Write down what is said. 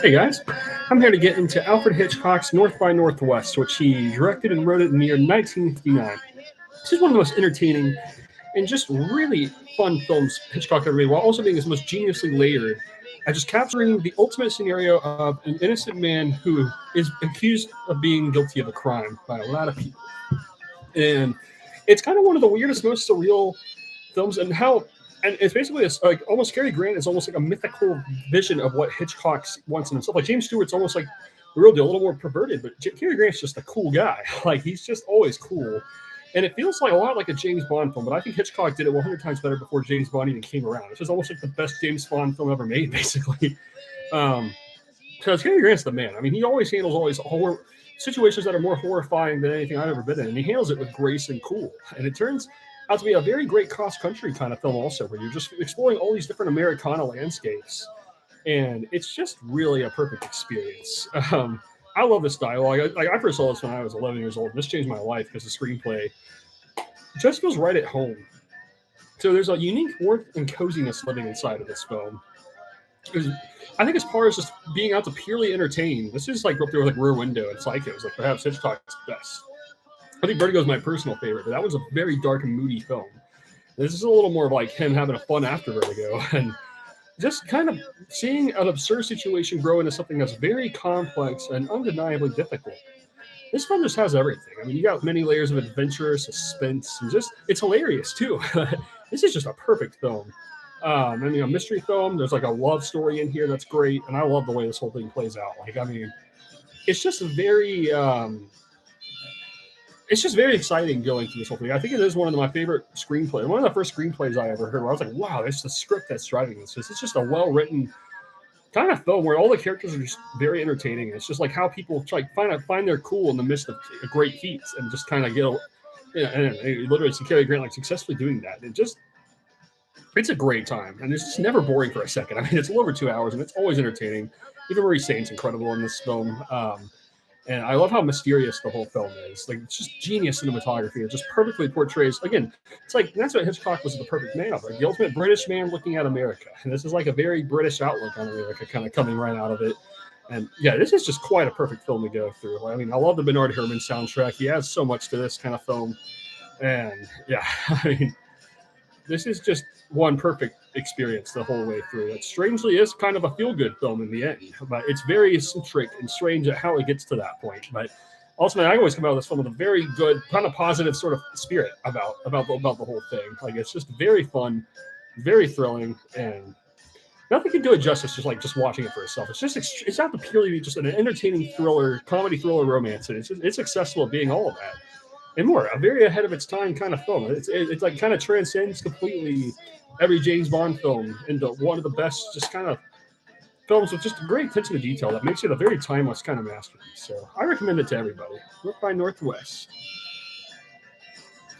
Hey guys, I'm here to get into Alfred Hitchcock's North by Northwest, which he directed and wrote it in the year 1959. This is one of the most entertaining and just really fun films Hitchcock ever made, while also being his most geniusly layered and just capturing the ultimate scenario of an innocent man who is accused of being guilty of a crime by a lot of people. And it's kind of one of the weirdest, most surreal films, and how and it's basically like almost Cary Grant is almost like a mythical vision of what Hitchcock wants in himself. Like James Stewart's almost like the real deal, a little more perverted, but Cary Grant's just a cool guy. Like he's just always cool. And it feels like a lot like a James Bond film, but I think Hitchcock did it 100 times better before James Bond even came around. It's just almost like the best James Bond film ever made, basically. Um, because Cary Grant's the man. I mean, he always handles always horror situations that are more horrifying than anything I've ever been in, and he handles it with grace and cool. And it turns out to be a very great cross country kind of film, also, where you're just exploring all these different Americana landscapes, and it's just really a perfect experience. I love this dialogue. I first saw this when I was 11 years old. This changed my life because the screenplay just feels right at home. So there's a unique warmth and coziness living inside of this film. I think as far as just being out to purely entertain, this is like up there with like Rear Window and Psychos, like perhaps Hitchcock's best. I think Vertigo is my personal favorite, but that was a very dark and moody film. This is a little more of like him having a fun after Vertigo and just kind of seeing an absurd situation grow into something that's very complex and undeniably difficult. This film just has everything. I mean, you got many layers of adventure, suspense, and just it's hilarious too. This is just a perfect film. And a mystery film. There's like a love story in here that's great, and I love the way this whole thing plays out. Like, I mean, it's just very it's just very exciting going through this whole thing. I think it is one of my favorite screenplays. One of the first screenplays I ever heard where I was like, wow, it's the script that's driving this. It's just a well written kind of film where all the characters are just very entertaining. It's just like how people try find their cool in the midst of great heat and just kind of get, and literally see Cary Grant like successfully doing that. It's a great time, and it's just never boring for a second. I mean, it's a little over 2 hours, and it's always entertaining. Even Marie Saint's incredible in this film. And I love how mysterious the whole film is. Like, it's just genius cinematography. It just perfectly portrays, again, it's like, that's what Hitchcock was the perfect man of. Like, the ultimate British man looking at America. And this is like a very British outlook on America kind of coming right out of it. And yeah, this is just quite a perfect film to go through. I mean, I love the Bernard Herrmann soundtrack. He adds so much to this kind of film. And yeah, I mean, this is just one perfect experience the whole way through. It strangely is kind of a feel-good film in the end, but it's very eccentric and strange at how it gets to that point. But ultimately, I always come out of this film with a very good, kind of positive sort of spirit about the whole thing. Like, it's just very fun, very thrilling, and nothing can do it justice. Just watching it for itself. It's not the purely just an entertaining thriller, comedy thriller, romance. It's accessible at being all of that and more. A very ahead of its time kind of film. It's like kind of transcends completely every James Bond film into one of the best just kind of films with just great attention to detail that makes it a very timeless kind of masterpiece. So I recommend it to everybody. Look by Northwest.